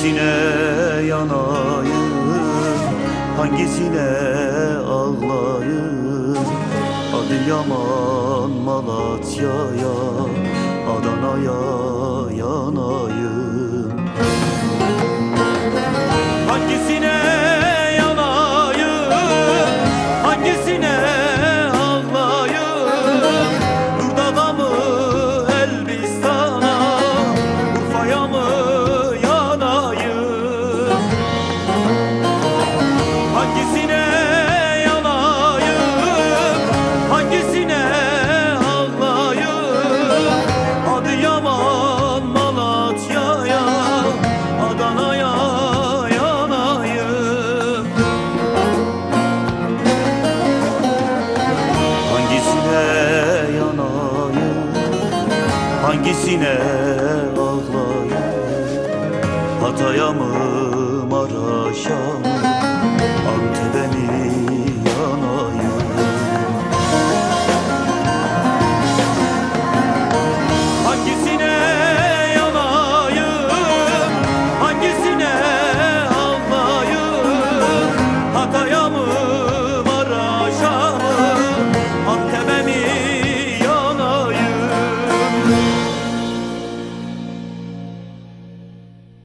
Hangisine yanayım, hangisine ağlayım? Adıyaman, Malatya'ya, Adana'ya yanayım. Hangisine yanayım, hangisine ağlayım? Nurdağ'a mı, Elbistan'a, Urfa'ya mı yanayım? Hangisine yanayım, hangisine ağlayım? Adıyaman, Malatya'ya, Adana'ya yanayım. Hangisine yanayım, hangisine ağlayım? Hatay'a mı, Maraş'a mı,